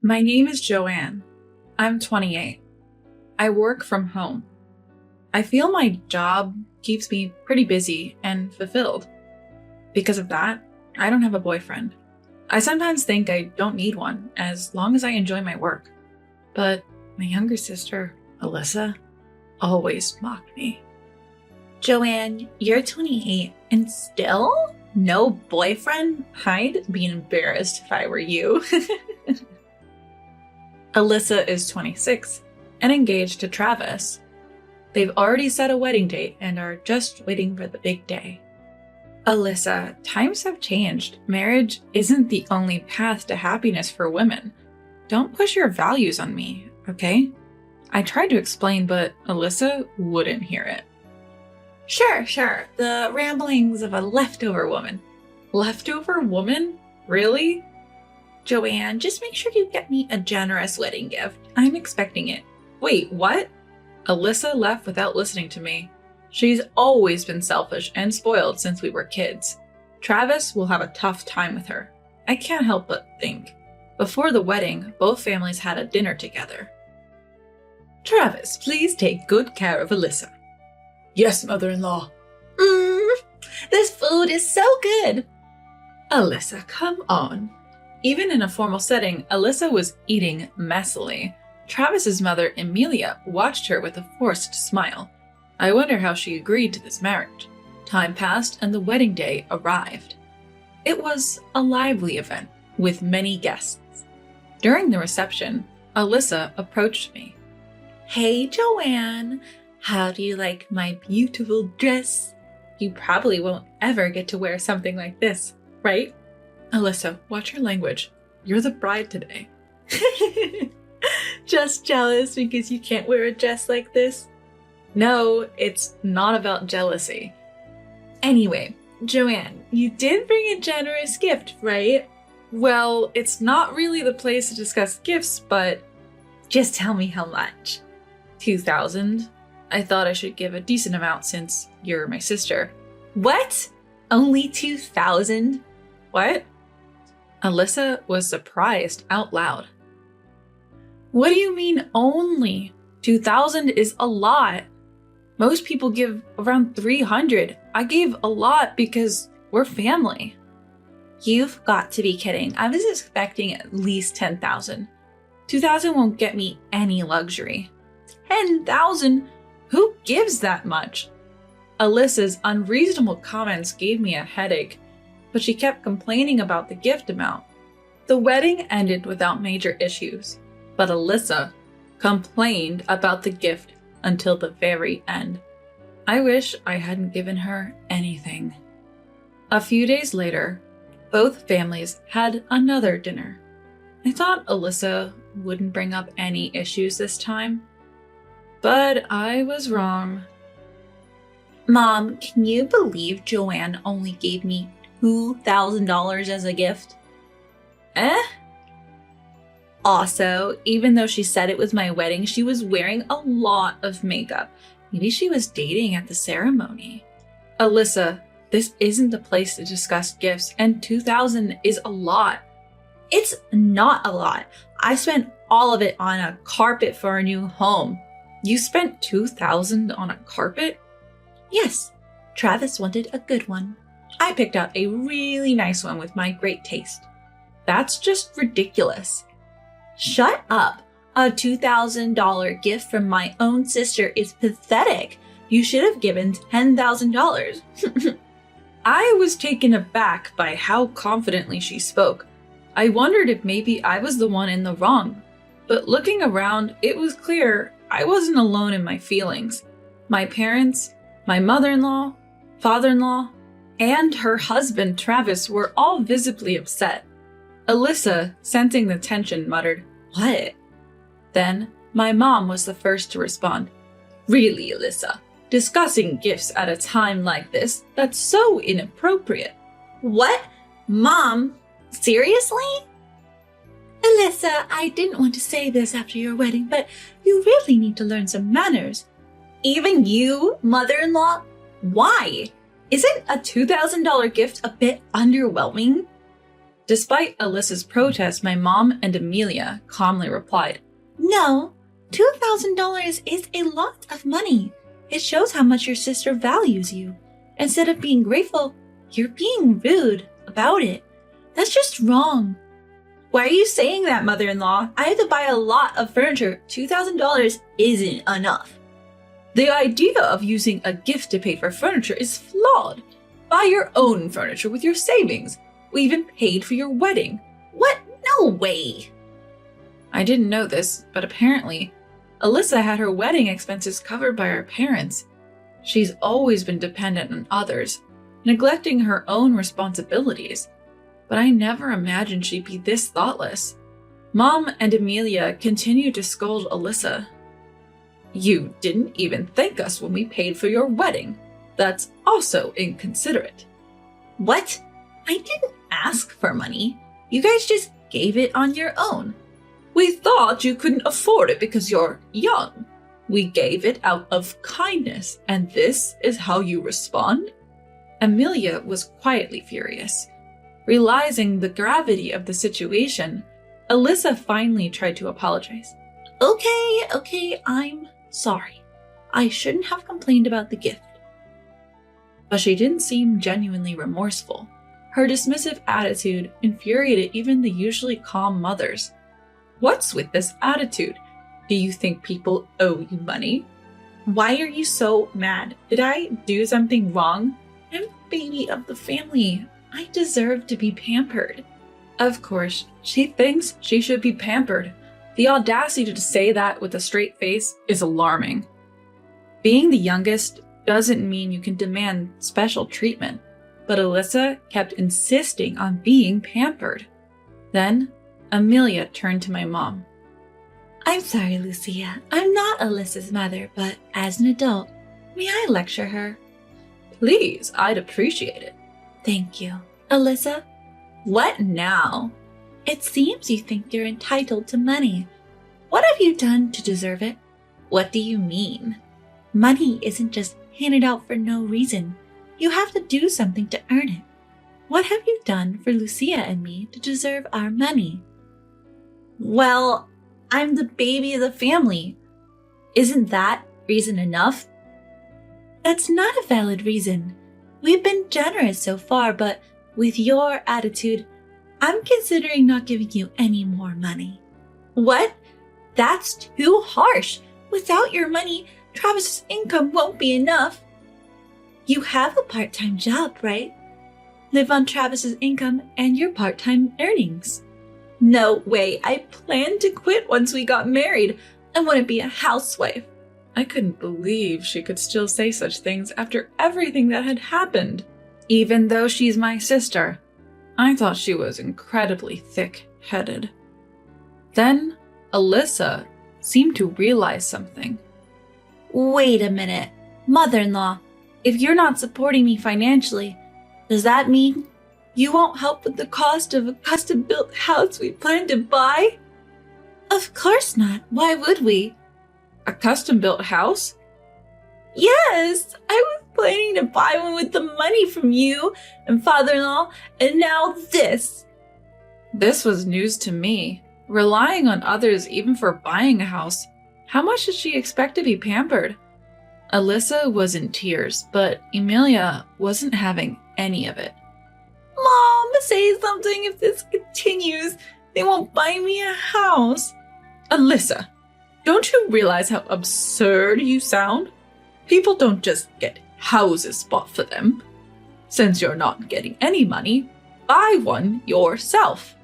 My name is Joanne. I'm 28. I work from home. I feel my job keeps me pretty busy and fulfilled. Because of that, I don't have a boyfriend. I sometimes think I don't need one as long as I enjoy my work. But my younger sister, Alyssa, always mocked me. Joanne, you're 28 and still no boyfriend? I'd be embarrassed if I were you. Alyssa is 26 and engaged to Travis. They've already set a wedding date and are just waiting for the big day. Alyssa, times have changed. Marriage isn't the only path to happiness for women. Don't push your values on me, okay? I tried to explain, but Alyssa wouldn't hear it. Sure. The ramblings of a leftover woman. Leftover woman? Really? Joanne, just make sure you get me a generous wedding gift. I'm expecting it. Wait, what? Alyssa left without listening to me. She's always been selfish and spoiled since we were kids. Travis will have a tough time with her. I can't help but think. Before the wedding, both families had a dinner together. Travis, please take good care of Alyssa. Yes, mother-in-law. This food is so good. Alyssa, come on. Even in a formal setting, Alyssa was eating messily. Travis's mother, Emilia, watched her with a forced smile. I wonder how she agreed to this marriage. Time passed and the wedding day arrived. It was a lively event with many guests. During the reception, Alyssa approached me. Hey, Joanne, how do you like my beautiful dress? You probably won't ever get to wear something like this, right? Alyssa, watch your language. You're the bride today. Just jealous because you can't wear a dress like this? No, it's not about jealousy. Anyway, Joanne, you did bring a generous gift, right? Well, it's not really the place to discuss gifts, but just tell me how much. 2,000. I thought I should give a decent amount since you're my sister. What? Only 2,000? What? Alyssa was surprised out loud. What do you mean only? 2,000 is a lot. Most people give around 300. I gave a lot because we're family. You've got to be kidding. I was expecting at least 10,000. 2,000 won't get me any luxury. 10,000? Who gives that much? Alyssa's unreasonable comments gave me a headache, but she kept complaining about the gift amount. The wedding ended without major issues, but Alyssa complained about the gift until the very end. I wish I hadn't given her anything. A few days later, both families had another dinner. I thought Alyssa wouldn't bring up any issues this time, but I was wrong. Mom, can you believe Joanne only gave me $2,000 as a gift? Also, even though she said it was my wedding, she was wearing a lot of makeup. Maybe she was dating at the ceremony. Alyssa, this isn't the place to discuss gifts, and 2,000 is a lot. It's not a lot. I spent all of it on a carpet for our new home. You spent 2,000 on a carpet? Yes, Travis wanted a good one. I picked out a really nice one with my great taste. That's just ridiculous. Shut up. A $2,000 gift from my own sister is pathetic. You should have given $10,000. I was taken aback by how confidently she spoke. I wondered if maybe I was the one in the wrong. But looking around, it was clear I wasn't alone in my feelings. My parents, my mother-in-law, father-in-law, and her husband, Travis, were all visibly upset. Alyssa, sensing the tension, muttered, "What?" Then, my mom was the first to respond. "Really, Alyssa, discussing gifts at a time like this, that's so inappropriate." What? Mom? Seriously? Alyssa, I didn't want to say this after your wedding, but you really need to learn some manners. Even you, Despite Alyssa's protest, my mom and Amelia calmly replied, No, $2,000 is a lot of money. It shows how much your sister values you. Instead of being grateful, you're being rude about it. That's just wrong. Why are you saying that, mother-in-law? I have to buy a lot of furniture. $2,000 isn't enough. The idea of using a gift to pay for furniture is flawed. Buy your own furniture with your savings. We even paid for your wedding. What? No way. I didn't know this, but apparently, Alyssa had her wedding expenses covered by her parents. She's always been dependent on others, neglecting her own responsibilities. But I never imagined she'd be this thoughtless. Mom and Amelia continued to scold Alyssa. You didn't even thank us when we paid for your wedding. That's also inconsiderate. What? I didn't ask for money. You guys just gave it on your own. We thought you couldn't afford it because you're young. We gave it out of kindness, and this is how you respond? Amelia was quietly furious. Realizing the gravity of the situation, Alyssa finally tried to apologize. Okay, I'm sorry. I shouldn't have complained about the gift. But she didn't seem genuinely remorseful. Her dismissive attitude infuriated even the usually calm mothers. What's with this attitude? Do you think people owe you money? Why are you so mad? Did I do something wrong? I'm the baby of the family. I deserve to be pampered. Of course, she thinks she should be pampered. The audacity to say that with a straight face is alarming. Being the youngest doesn't mean you can demand special treatment, but Alyssa kept insisting on being pampered. Then, Amelia turned to my mom. I'm sorry, Lucia. I'm not Alyssa's mother, but as an adult, may I lecture her? Please, I'd appreciate it. Thank you. Alyssa, what now? It seems you think you're entitled to money. What have you done to deserve it? What do you mean? Money isn't just handed out for no reason. You have to do something to earn it. What have you done for Lucia and me to deserve our money? Well, I'm the baby of the family. Isn't that reason enough? That's not a valid reason. We've been generous so far, but with your attitude, I'm considering not giving you any more money. What? That's too harsh. Without your money, Travis's income won't be enough. You have a part-time job, right? Live on Travis's income and your part-time earnings. No way. I planned to quit once we got married. I want to be a housewife. I couldn't believe she could still say such things after everything that had happened. Even though she's my sister, I thought she was incredibly thick-headed. Then, Alyssa seemed to realize something. Wait a minute. Mother-in-law, if you're not supporting me financially, does that mean you won't help with the cost of a custom-built house we plan to buy? Of course not. Why would we? A custom-built house? Yes, I was planning to buy one with the money from you and father-in-law, and now this. This was news to me. Relying on others even for buying a house. How much did she expect to be pampered? Alyssa was in tears, but Emilia wasn't having any of it. Mom, say something if this continues. They won't buy me a house. Alyssa, don't you realize how absurd you sound? People don't just get houses bought for them. Since you're not getting any money, buy one yourself.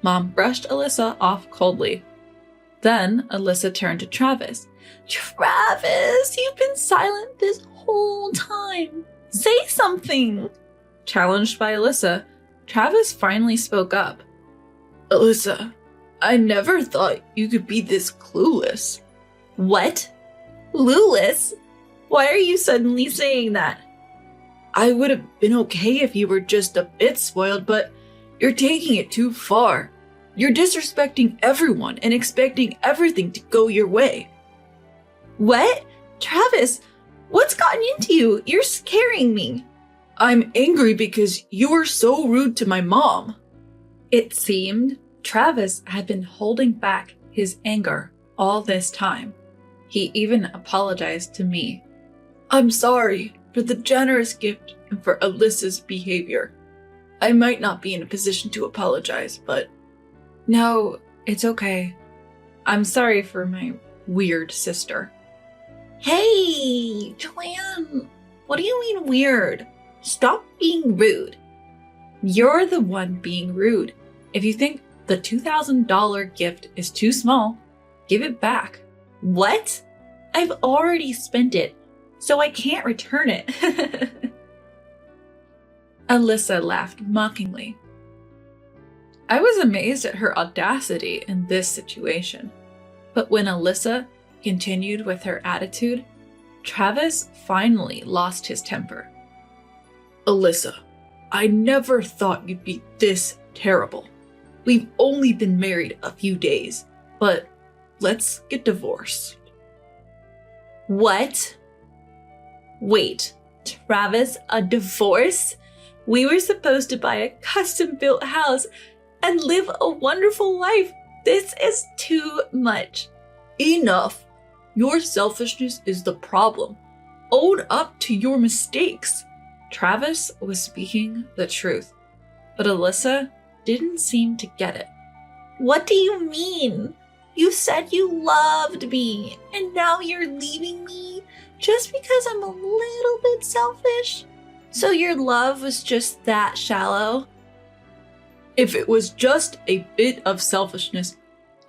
Mom brushed Alyssa off coldly. Then Alyssa turned to Travis. Travis, you've been silent this whole time. Say something. Challenged by Alyssa, Travis finally spoke up. Alyssa, I never thought you could be this clueless. What? Clueless? Why are you suddenly saying that? I would have been okay if you were just a bit spoiled, but you're taking it too far. You're disrespecting everyone and expecting everything to go your way. What? Travis, what's gotten into you? You're scaring me. I'm angry because you were so rude to my mom. It seemed Travis had been holding back his anger all this time. He even apologized to me. I'm sorry for the generous gift and for Alyssa's behavior. I might not be in a position to apologize, but... No, it's okay. I'm sorry for my weird sister. Hey, Joanne, what do you mean weird? Stop being rude. You're the one being rude. If you think the $2,000 gift is too small, give it back. What? I've already spent it, so I can't return it. Alyssa laughed mockingly. I was amazed at her audacity in this situation. But when Alyssa continued with her attitude, Travis finally lost his temper. Alyssa, I never thought you'd be this terrible. We've only been married a few days, but let's get divorced. What? Wait, Travis, a divorce? We were supposed to buy a custom-built house and live a wonderful life. This is too much. Enough. Your selfishness is the problem. Own up to your mistakes. Travis was speaking the truth, but Alyssa didn't seem to get it. What do you mean? You said you loved me, and now you're leaving me just because I'm a little bit selfish? So your love was just that shallow? If it was just a bit of selfishness,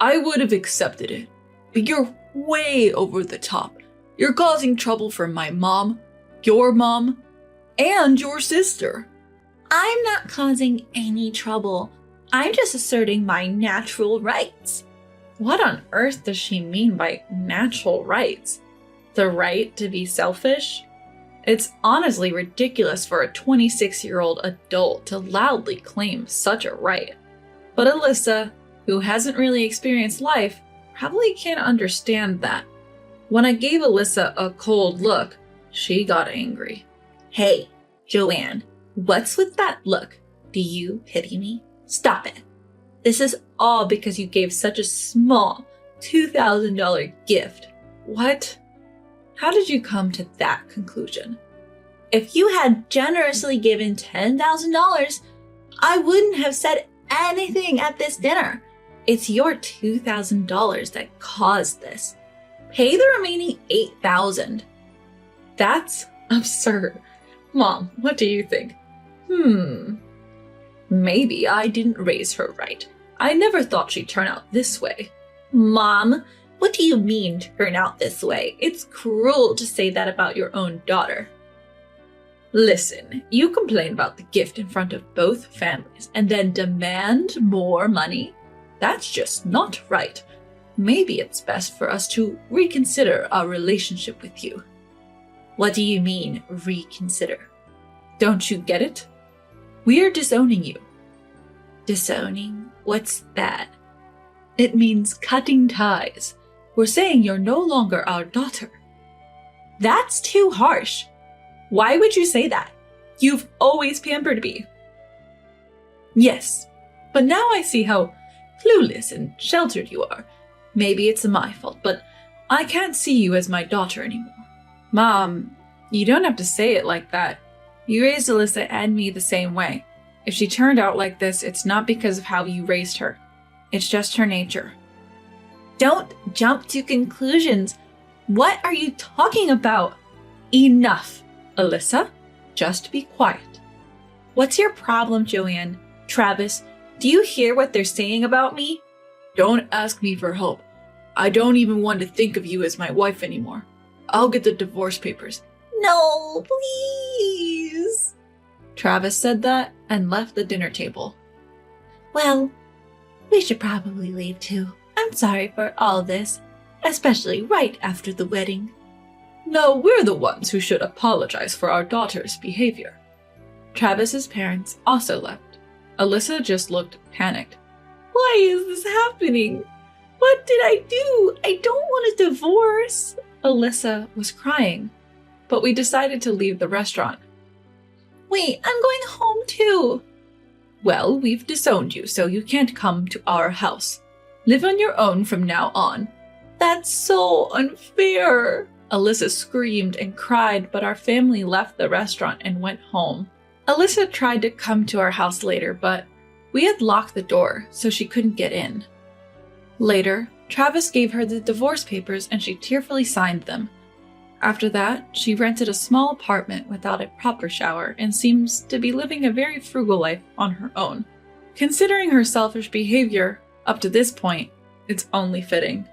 I would have accepted it. But you're way over the top. You're causing trouble for my mom, your mom, and your sister. I'm not causing any trouble. I'm just asserting my natural rights. What on earth does she mean by natural rights? The right to be selfish? It's honestly ridiculous for a 26-year-old adult to loudly claim such a right. But Alyssa, who hasn't really experienced life, probably can't understand that. When I gave Alyssa a cold look, she got angry. Hey, Joanne, what's with that look? Do you pity me? Stop it. This is all because you gave such a small $2,000 gift. What? How did you come to that conclusion? If you had generously given $10,000, I wouldn't have said anything at this dinner. It's your $2,000 that caused this. Pay the remaining $8,000. That's absurd. Mom, what do you think? Maybe I didn't raise her right. I never thought she'd turn out this way. Mom, what do you mean turn out this way? It's cruel to say that about your own daughter. Listen, you complain about the gift in front of both families and then demand more money? That's just not right. Maybe it's best for us to reconsider our relationship with you. What do you mean, reconsider? Don't you get it? We are disowning you. Disowning? What's that? It means cutting ties. We're saying you're no longer our daughter. That's too harsh. Why would you say that? You've always pampered me. Yes, but now I see how clueless and sheltered you are. Maybe it's my fault, but I can't see you as my daughter anymore. Mom, you don't have to say it like that. You raised Alyssa and me the same way. If she turned out like this, it's not because of how you raised her. It's just her nature. Don't jump to conclusions. What are you talking about? Enough, Alyssa. Just be quiet. What's your problem, Joanne? Travis, do you hear what they're saying about me? Don't ask me for help. I don't even want to think of you as my wife anymore. I'll get the divorce papers. No, please. Travis said that and left the dinner table. Well, we should probably leave too. I'm sorry for all this, especially right after the wedding. No, we're the ones who should apologize for our daughter's behavior. Travis's parents also left. Alyssa just looked panicked. Why is this happening? What did I do? I don't want a divorce. Alyssa was crying, but we decided to leave the restaurant. Wait, I'm going home too. Well, we've disowned you, so you can't come to our house. Live on your own from now on. That's so unfair. Alyssa screamed and cried, but our family left the restaurant and went home. Alyssa tried to come to our house later, but we had locked the door, so she couldn't get in. Later, Travis gave her the divorce papers and she tearfully signed them. After that, she rented a small apartment without a proper shower and seems to be living a very frugal life on her own. Considering her selfish behavior, up to this point, it's only fitting.